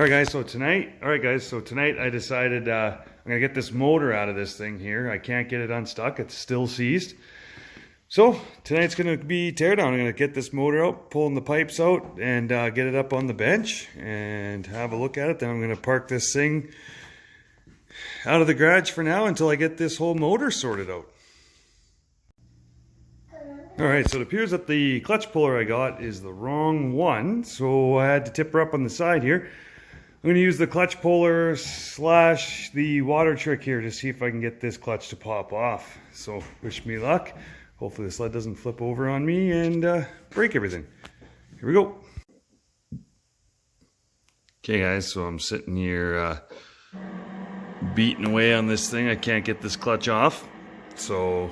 All right, guys. So tonight I decided I'm gonna get this motor out of this thing here. I can't get it unstuck. It's still seized. So tonight's gonna be teardown. I'm gonna get this motor out, pulling the pipes out, and get it up on the bench and have a look at it. Then I'm gonna park this thing out of the garage for now until I get this whole motor sorted out. Alright, so it appears that the clutch puller I got is the wrong one, so I had to tip her up on the side here. I'm going to use the clutch puller slash the water trick here to see if I can get this clutch to pop off. So wish me luck. Hopefully the sled doesn't flip over on me and break everything. Here we go. Okay guys, so I'm sitting here beating away on this thing. I can't get this clutch off, so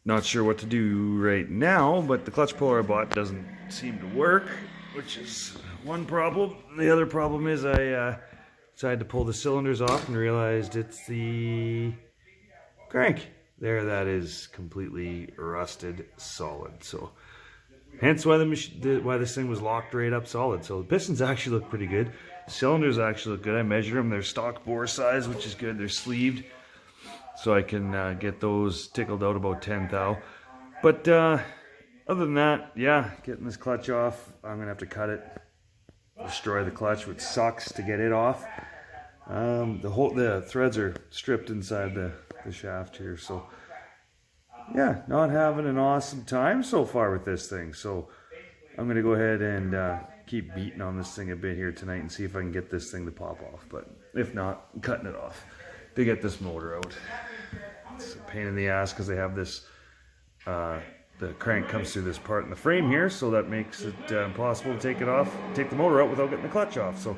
not sure what to do right now, but the clutch puller I bought doesn't seem to work, which is one problem. The other problem is I decided to pull the cylinders off and realized it's the crank. There, that is completely rusted solid. So hence why this thing was locked right up solid. So the pistons actually look pretty good. Cylinders actually look good. I measured them. They're stock bore size, which is good. They're sleeved, so I can get those tickled out about 10 thou. But other than that, yeah, getting this clutch off, I'm gonna have to cut it, destroy the clutch, which sucks to get it off. The threads are stripped inside the shaft here, so yeah, not having an awesome time so far with this thing. So I'm gonna go ahead and keep beating on this thing a bit here tonight and see if I can get this thing to pop off. But if not, I'm cutting it off to get this motor out. It's a pain in the ass because they have this, the crank comes through this part in the frame here, so that makes it impossible to take the motor out without getting the clutch off. So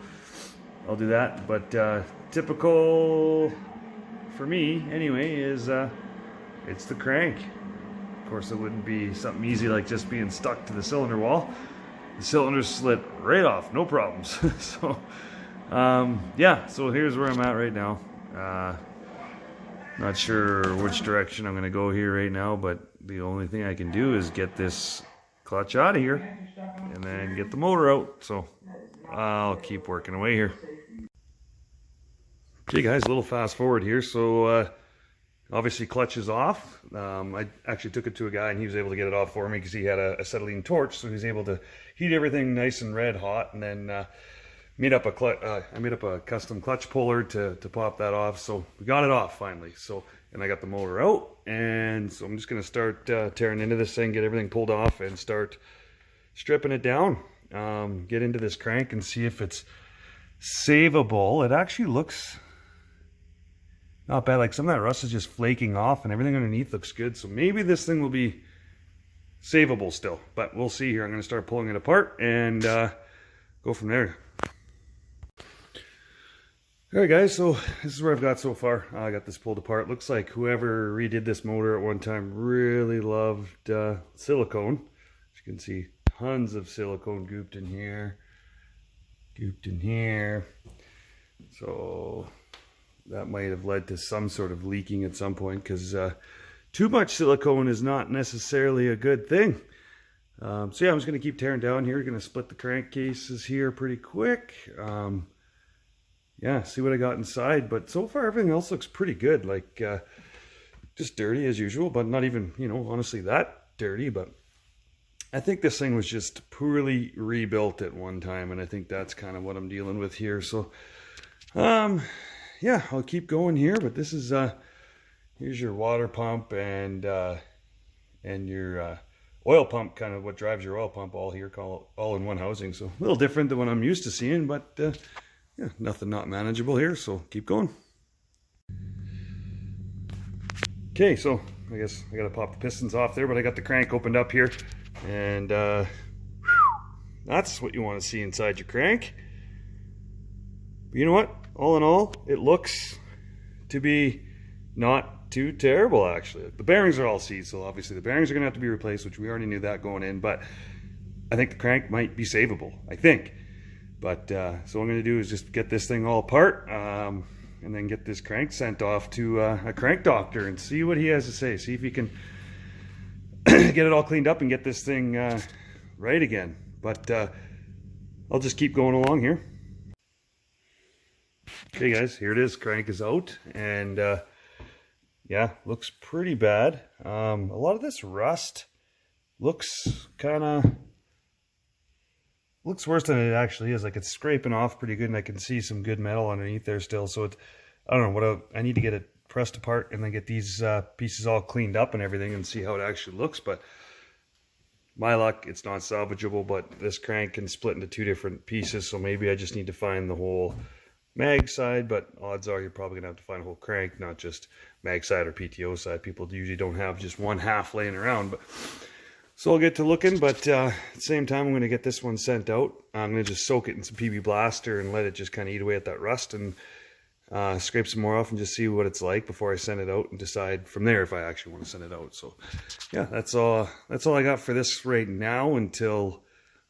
I'll do that. But typical for me anyway is it's the crank. Of course, it wouldn't be something easy like just being stuck to the cylinder wall. The cylinders slid right off, no problems. So yeah, so here's where I'm at right now. Not sure which direction I'm going to go here right now, but the only thing I can do is get this clutch out of here and then get the motor out. So I'll keep working away here. Okay guys, a little fast forward here. So obviously clutch is off. I actually took it to a guy and he was able to get it off for me because he had a acetylene torch, so he was able to heat everything nice and red hot, and then I made up a custom clutch puller to pop that off. So we got it off finally. So, and I got the motor out, and so I'm just gonna start tearing into this thing, get everything pulled off, and start stripping it down. Get into this crank and see if it's savable. It actually looks not bad. Like some of that rust is just flaking off, and everything underneath looks good. So maybe this thing will be savable still, but we'll see here. I'm gonna start pulling it apart and go from there. Alright guys, so this is where I've got so far. I got this pulled apart. Looks like whoever redid this motor at one time really loved silicone. As you can see, tons of silicone gooped in here. So that might have led to some sort of leaking at some point, because too much silicone is not necessarily a good thing. So yeah, I'm just going to keep tearing down here. Going to split the crankcases here pretty quick. Yeah, see what I got inside, but so far everything else looks pretty good. Like just dirty as usual, but not even, you know, honestly that dirty. But I think this thing was just poorly rebuilt at one time, and I think that's kind of what I'm dealing with here. So yeah, I'll keep going here, but this is here's your water pump and your oil pump, kind of what drives your oil pump, all here, all in one housing. So a little different than what I'm used to seeing, but yeah, nothing not manageable here, so keep going. Okay, so I guess I gotta pop the pistons off there, but I got the crank opened up here, and that's what you want to see inside your crank. But you know what? All in all, it looks to be not too terrible, actually. The bearings are all seized, so obviously the bearings are gonna have to be replaced, which we already knew that going in, but I think the crank might be savable, I think. But so what I'm going to do is just get this thing all apart and then get this crank sent off to a crank doctor and see what he has to say. See if he can get it all cleaned up and get this thing right again. But I'll just keep going along here. Okay guys, here it is. Crank is out, and yeah, looks pretty bad. A lot of this rust looks worse than it actually is. Like, it's scraping off pretty good, and I can see some good metal underneath there still. So I don't know I need to get it pressed apart and then get these pieces all cleaned up and everything and see how it actually looks. But my luck, it's not salvageable, but this crank can split into 2 different pieces, so maybe I just need to find the whole mag side, but odds are you're probably gonna have to find a whole crank, not just mag side or PTO side. People usually don't have just one half laying around. But so I'll get to looking, but at the same time, I'm gonna get this one sent out. I'm gonna just soak it in some PB Blaster and let it just kind of eat away at that rust, and scrape some more off and just see what it's like before I send it out, and decide from there if I actually want to send it out. So yeah, that's all I got for this right now, until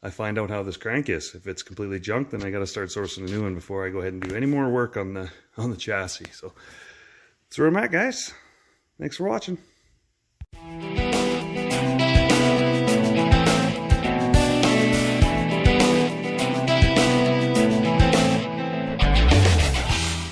I find out how this crank is. If it's completely junk, then I got to start sourcing a new one before I go ahead and do any more work on the chassis. So that's where I'm at, guys. Thanks for watching.